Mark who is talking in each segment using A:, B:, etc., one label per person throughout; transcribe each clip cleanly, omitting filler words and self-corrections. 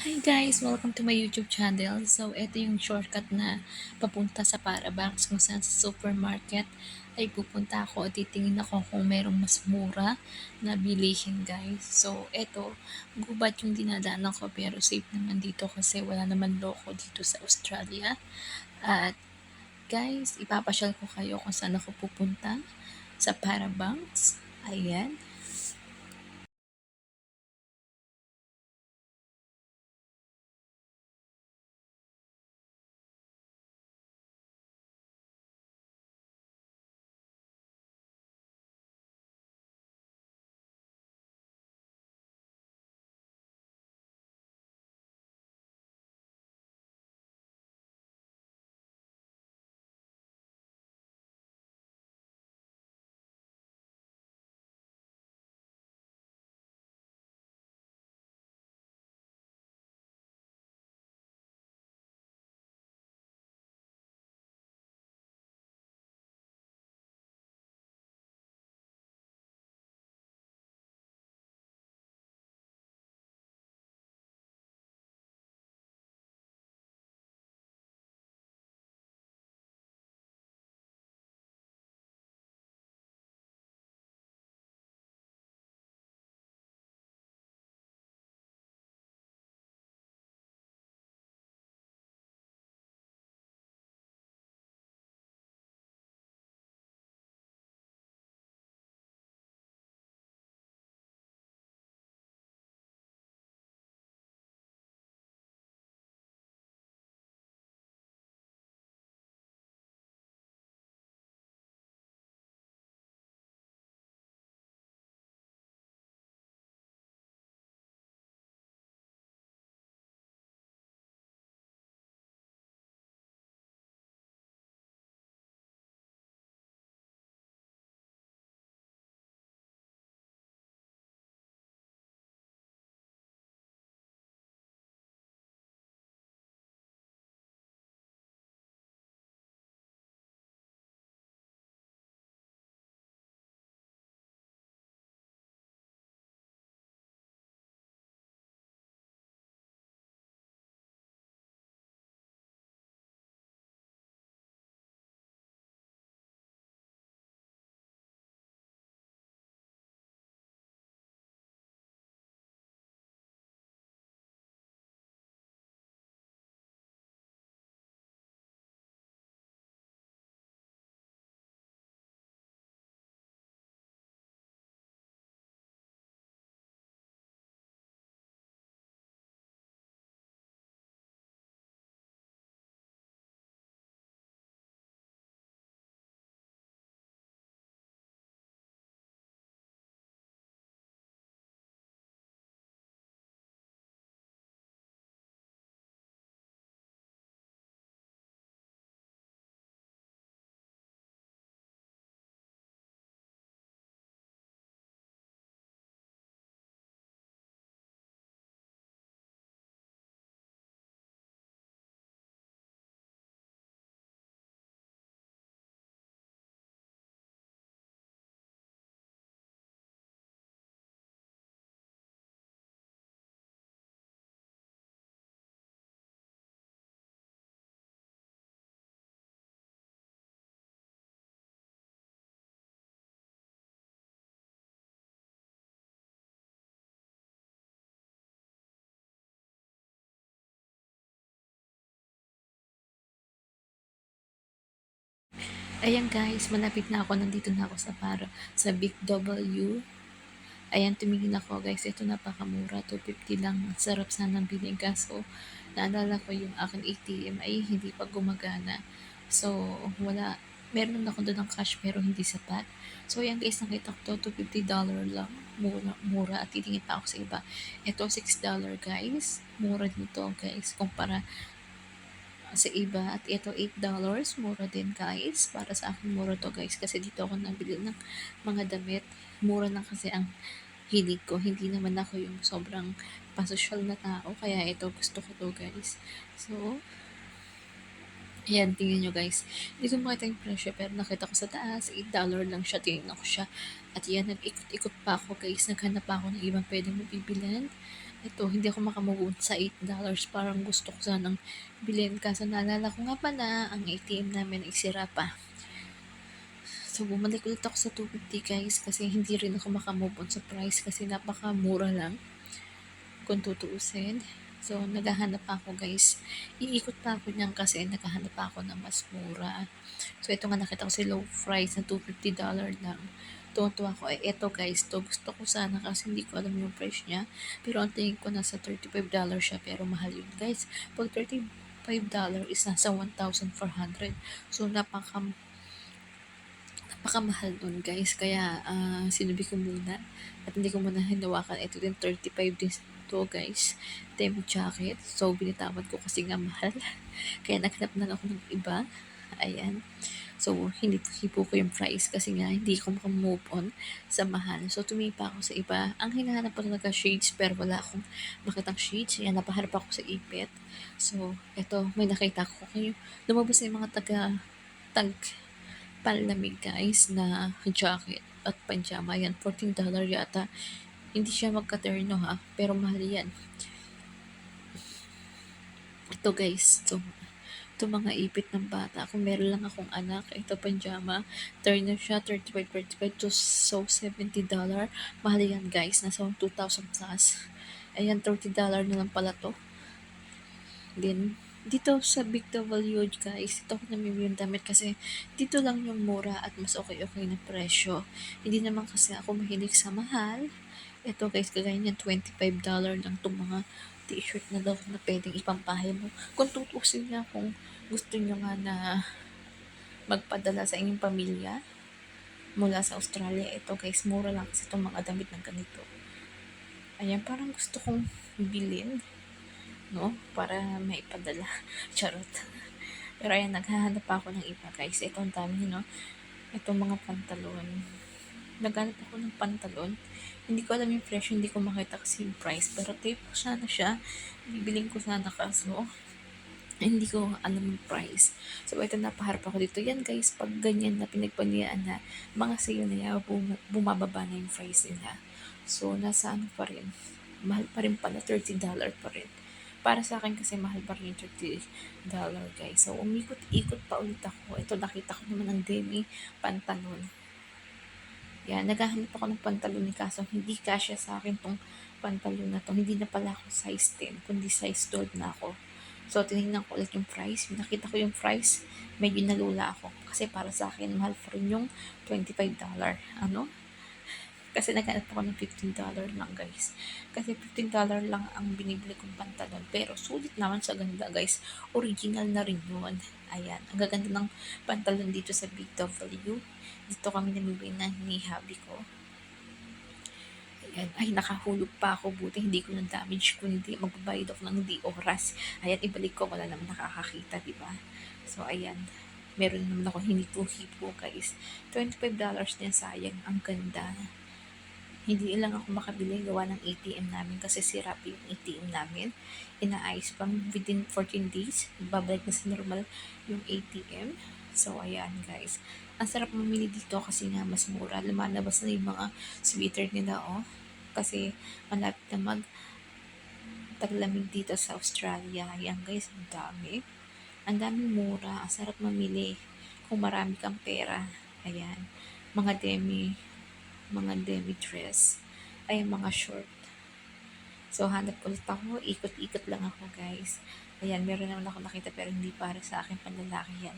A: Hi guys! Welcome to my YouTube channel. So, ito yung shortcut na papunta sa Parabangs kung saan sa supermarket ay pupunta ako at titingin ako kung merong mas mura na bilihin guys. So, ito, gubat yung dinadaanan ko pero safe naman dito kasi wala naman loko dito sa Australia. At guys, ipapasyal ko kayo kung saan ako pupunta sa Parabangs. Ayan. Ayan guys, malapit na ako. Nandito na ako sa Big W. Ayan, tumingin ako guys. Ito napakamura. 250 lang. Ang sarap sana ng bilhin. Kaso, naalala ko yung aking ATM ay hindi pa gumagana. So, wala. Meron ako doon ng cash pero hindi sapat. So, ayan guys, nakita ko to. $250 lang. Mura, mura. At titingin pa ako sa iba. Ito, $6 guys. Mura dito guys. Kumpara sa iba. At ito, $8. Mura din guys. Para sa akin, mura to guys. Kasi dito ako nabili ng mga damit. Mura lang kasi ang hilig ko. Hindi naman ako yung sobrang pasosyal na tao. Kaya ito, gusto ko to guys. So, ayan, tingnan nyo guys. Hindi ko makita yung presyo pero nakita ko sa taas. $8 lang siya. Tingnan ko siya. At yan, nag-ikot-ikot pa ako guys. Naghanap pa ako ng ibang pwedeng mabibilan. Ito, hindi ako makamove sa $8. Parang gusto ko sanang bilhin. Kaso naalala ko nga pala, ang ATM namin ay sira pa. So, bumalik ulit ako sa 250 guys kasi hindi rin ako makamove on sa price kasi napakamura lang kung tutuusin. So, naghahanap pa ako guys. Iikot pa ako niyan kasi naghahanap pa ako ng mas mura. So, ito nga nakita ko si low price na $250 lang. Tuwa-tuwa ko. Eto guys, to gusto ko sana kasi hindi ko alam yung price niya. Pero ang tingin ko nasa $35 siya pero mahal yun guys. Pag $35 is nasa 1,400. So, napakamahal nun guys. Kaya, sinabi ko muna. At hindi ko muna hinawakan. Ito din, 35 din to guys. Demo jacket. So, binitawan ko kasi nga mahal. Kaya naghanap na ako ng iba. Ayan. So, hindi hipo ko yung price kasi nga hindi ko move on sa mahal. So, tumingin pa ako sa iba. Ang hinahanap ko talaga shades pero wala akong makitang shades. Ayan, napaharap ako sa ipit. So, eto, may nakita ko. Kayo, lumabas na yung mga tag panlamig guys na jacket at pajama. Yan, $14 yata. Hindi siya magka-terno ha, pero mahal yan. Ito guys, ito mga ipit ng bata. Kung meron lang akong anak, ito pajama. Terno siya, 35 to so $70. Mahal yan guys, nasa 2,000 plus. Ayan, $30 na lang pala to. Then, dito sa Big W guys, ito ako namimili yung damit kasi dito lang yung mura at mas okay na presyo. Hindi naman kasi ako mahilig sa mahal. Ito guys, kagaya niyan, $25 lang itong mga t-shirt na daw na pwedeng ipampahay mo. Kung tutusin niya, kung gusto niyo nga na magpadala sa inyong pamilya mula sa Australia, ito guys, mura lang kasi itong mga damit ng ganito. Ayan, parang gusto kong bilhin, no? Para maipadala. Charot. Pero ayan, naghahanap pa ako ng iba guys. Ito ang dami, no? Itong mga pantalon. Naghanap ako ng pantalon. Hindi ko alam yung presyo, hindi ko makita kasi yung price. Pero tape ko sana siya. Bibiling ko sana kaso hindi ko alam yung price. So, ito napaharap ako dito. Yan guys, pag ganyan na pinagpanian na mga sale na yan, bumababa na yung price nila. So, nasa ano pa rin. Mahal pa rin pala, $30 pa rin. Para sa akin kasi mahal pa rin yung $30 guys. So, umikot-ikot pa ulit ako. Ito, nakita ko naman ng demi pantalon. Yan, naghahanap ako ng pantalon ni kaso hindi kasya sa akin tong pantalon na to. Hindi na pala ako size 10, kundi size 12 na ako. So, tinignan ko ulit yung price. Nakita ko yung price, medyo nalula ako. Kasi para sa akin, mahal pa rin yung $25. Ano? Kasi naghanap ako ng $15 lang guys. Kasi $15 lang ang binibili kong pantalon. Pero sulit naman sa ganda guys. Original na rin yun. Ayan. Ang gaganda ng pantalon dito sa Big W. Dito kami namibili na ni hubby ko. Ayan. Ay, nakahulog pa ako. Buti hindi ko na-damage. Kundi magbabayad ako ng di oras. Ayan, ibalik ko. Wala naman nakakakita, diba? So, ayan. Meron naman ako hinipo-hipo guys. $25 din, sayang. Ang ganda. Hindi lang ako makabili gawa ng ATM namin kasi sira pa yung ATM namin. Inaayos pang within 14 days. Babalik na sa normal yung ATM. So, ayan guys. Ang sarap mamili dito kasi nga mas mura. Lumalabas na yung mga sweater nila, oh. Kasi malapit na taglamig dito sa Australia. Ayan guys, ang dami. Ang daming mura. Ang sarap mamili kung marami kang pera. Ayan. Mga demi dress, ay mga short. So, hanap ulit ako, ikot-ikot lang ako guys. Ayan, meron naman ako nakita pero hindi para sa akin, panlalaki yan.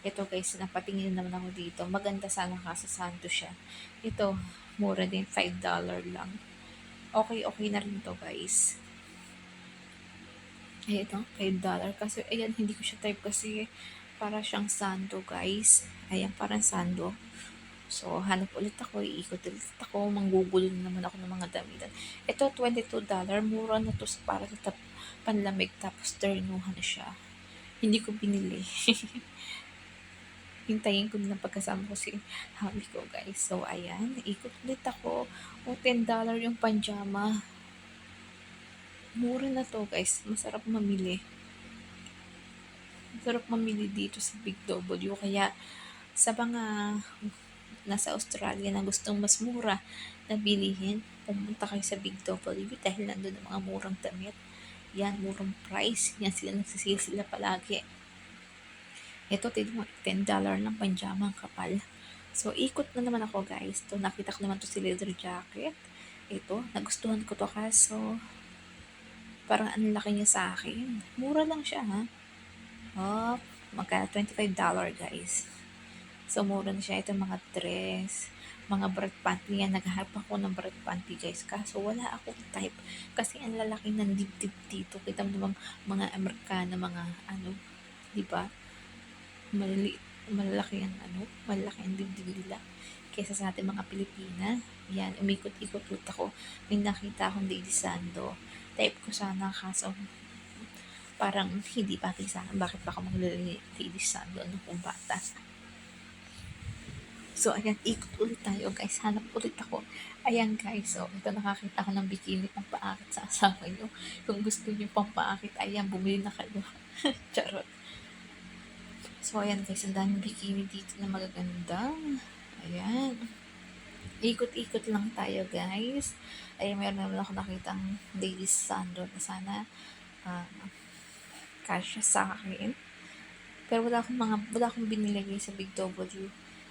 A: Ito guys, napatingin naman ako dito. Maganda sana kasi sando siya. Ito, mura din, $5 lang. Okay na rin to guys. Ay, ito, $5. Kasi, ayan, hindi ko siya type kasi para siyang sando guys. Ayan, parang sando. So, hanap ulit ako, iikot ulit ako, manggugulo naman ako ng mga damitan. Ito, $22, mura na to para sa panlamig, tapos ternuhan na siya. Hindi ko binili. Hintayin ko na pagkasama ko si hubby ko, guys. So, ayan, ikot ulit ako. O, $10 yung pajama. Mura na to, guys. Masarap mamili. Masarap mamili dito sa Big W. Kaya, sa mga nasa Australia na gustong mas mura na bilihin, pumunta kayo sa Big W dahil nandun ang mga murang damit. Yan, murang price. Yan sila nagsisale sila palagi. Ito, $10 lang panjama ang kapal. So, ikot na naman ako guys. To nakita ko naman to si leather jacket. Ito, nagustuhan ko to kaso parang ang laki niya sa akin. Mura lang siya ha. Oh, $25 guys. So, mura na siya. Ito mga dress, mga brat panty yan. Naghahanap ako ng brat panty guys. Kaso wala akong type. Kasi ang lalaki ng dibdib dito. Kita mo namang mga Amerikana, mga ano, di ba? Malalaki ang dibdib nila kaysa sa ating mga Pilipina. Yan, umikot-ikot ako. May nakita akong Lady Sando. Type ko sana kaso parang hindi bagay sa akin. Bakit pa ako Lady Sando kung bata? So, ayan, ikot ulit tayo, guys. Hanap ulit ako. Ayan, guys. So, ito nakakita ko ng bikini pang paakit sa asawa nyo. Kung gusto nyo pang paakit, ayan, bumili na kayo. Charot. So, ayan, guys. Ang daming bikini dito na magaganda. Ayan. Ikot-ikot lang tayo, guys. Ayan, meron naman ako nakitang Lady Sandro na sana kasya sa akin. Pero wala akong binili sa Big W.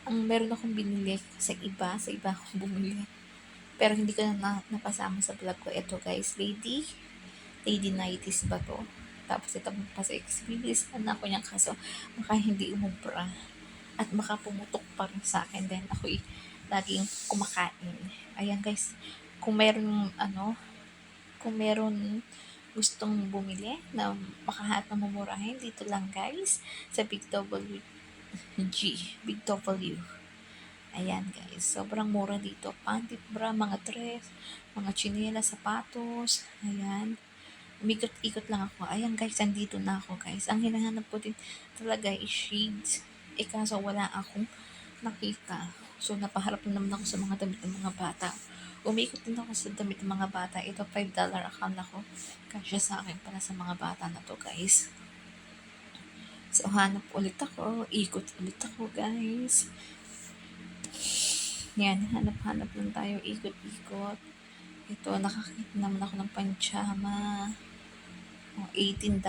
A: Ang meron akong binili sa iba akong bumili. Pero hindi ko na napasama sa vlog ko. Ito guys, Lady 90s ba to? Tapos ito pa sa experience na ako niyang kaso maka hindi umubra at maka pumutok pa rin sa akin. Then ako laging kumakain. Ayan guys, kung meron gustong bumili na makahanap ng mumurahin, dito lang guys sa Big W. Ayan guys, sobrang mura dito. Panty bra, mga dress, mga tsinelas, sapatos. Ayan. Umikot-ikot lang ako. Ayan guys, andito na ako guys. Ang hinahanap ko din talaga is shades. Kaso wala akong nakita. So, napaharap na naman ako sa mga damit ng mga bata. Umikot din ako sa damit ng mga bata. Ito, $5 akala ko. Kasya sa akin para sa mga bata na to guys. So, hanap ulit ako. Ikot ulit ako guys. Yan, hanap-hanap lang tayo. Ikot-ikot. Ito, nakakita naman ako ng panjama. $18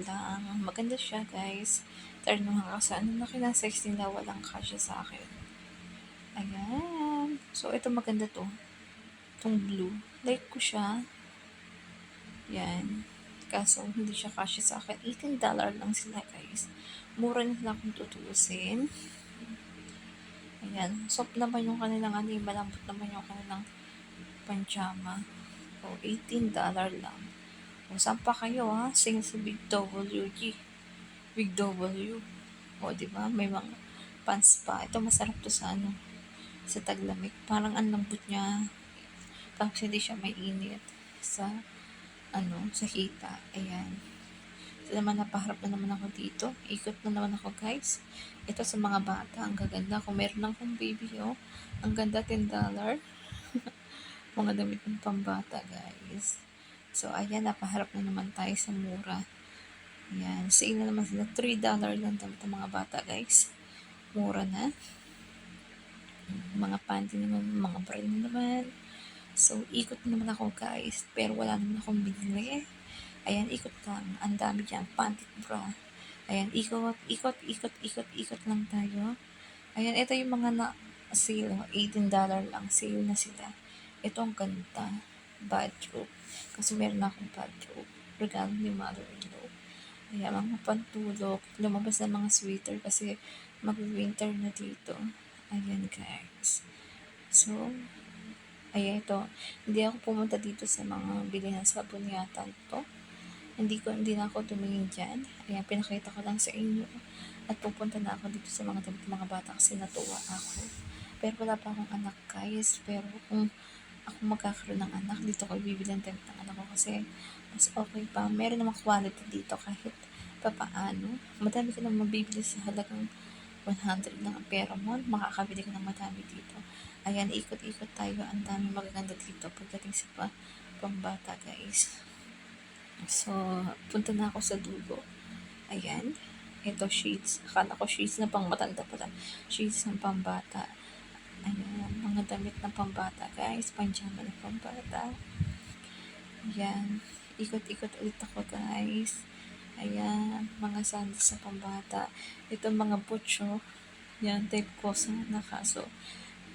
A: lang. Maganda siya guys. Turn mo nga kasi ano na kinasize nila, walang kasya sa akin. Ayan. So, ito maganda to. Itong blue. Like ko siya. Yan. Kaso, hindi siya kasya sa akin. $18 lang sila guys. Mura nila kung tutuusin. Ayan. Soft naman yung kanilang malambot naman yung kanilang panjama. O, $18 lang. O, saan pa kayo ha? Sing sa Big WG. Big W. O, diba? May mga pants pa. Ito masarap to sa sa taglamig. Parang ang lambot niya. Tapos hindi siya may init sa sa hita. Ayan. So naman, napaharap na naman ako dito. Ikot na naman ako guys. Ito sa mga bata. Ang gaganda. Kung meron akong baby, ang ganda, $10. Mga damit ng pambata guys. So ayan, napaharap na naman tayo sa mura. Ayan. Sale na naman sila. $3 lang damit ng mga bata guys. Mura na. Mga panty naman, mga bra naman. So, ikot naman ako guys, pero wala naman akong binili. Ayan, ikot lang. Ang dami dyan, panty bra. Ayan, ikot lang tayo. Ayan, ito yung mga sale, $18 lang, sale na sila. Ito ang ganda, bathrobe. Kasi meron na akong bathrobe. Regalo ni mother-in-law. Ayan, mga pantulog. Lumabas na mga sweater kasi mag-winter na dito. Ayan guys. So, ayan ito. Hindi ako pumunta dito sa mga bilihan sa bunyatan to. Hindi na ako tumingin dyan. Ayan, pinakita ko lang sa inyo. At pupunta na ako dito sa mga bata kasi natuwa ako. Pero wala pa akong anak guys. Pero kung ako magkakaroon ng anak, dito ko bibili ng damit ng anak ko kasi mas okay pa. Meron namang quality dito kahit papaano. Madami ka nang mabibili sa halagang 100 ng pera mo, makakabili ka ng madami dito. Ayan, ikot-ikot tayo. Ang dami magaganda dito pagdating sa pambata, guys. So, punta na ako sa dulo. Ayan. Ito, shades. Akala ko shades na pang matanda pala. Shades ng pambata. Ayan, mga damit na pambata guys, panjama na pambata. Ayan, ikot-ikot ulit ako guys. Ayan, mga sandals sa pambata. Ito mga butcho. Yan, type ko sana kaso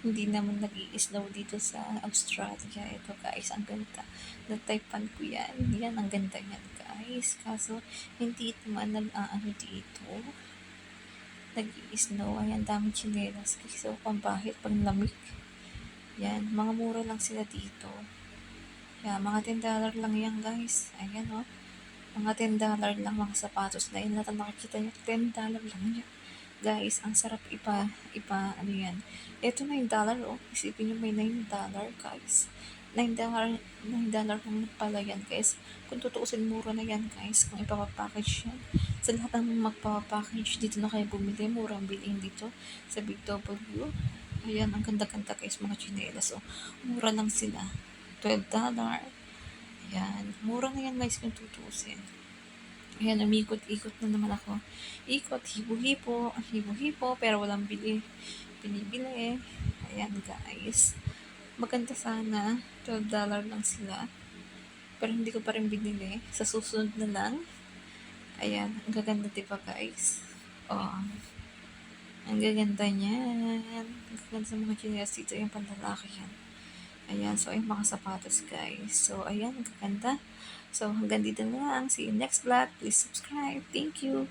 A: hindi naman nag-i-snow dito sa Australia. Ito guys, ang ganda. Na-typean ko yan. Yan, ang ganda yan guys. Kaso, hindi ito man nag-aano dito. Nag-i-snow. Ayan, daming chinelas. Kasi pambahit, pang lamig. Yan, mga mura lang sila dito. Yan, mga $10 lang yan guys. Ayan o. Mga $10 lang mga sapatos na yun. Natin nakikita nyo, $10 lang yan. Guys, ang sarap ano yan. Ito $9 oh. Isipin nyo may $9 guys. $9 lang pala yan guys. Kung tutuusin, mura na yan guys. Kung ipapapackage yan. Sa lahat ng magpapapackage, dito na kayo bumili. Murang bilhin dito sa Big W. Ayan, ang ganda-ganda guys, mga chinelas. Oh. Mura lang sila. $12. Ayan, mura na yan guys kung tutuusin. Ayan, umikot-ikot na naman ako. Ikot, hibo-hibo, pero walang binibili. Ayan guys. Maganda sana, $12 lang sila. Pero hindi ko pa rin binili. Sa susunod na lang. Ayan, ang gaganda diba guys? Oh, ang gaganda niyan. Ang gaganda sa mga chinelas dito. Yung panlalaki yan. Ayan, so ayun mga sapatos guys. So ayan, ang gaganda. So hanggang dito na lang. See you next vlog. Please subscribe. Thank you.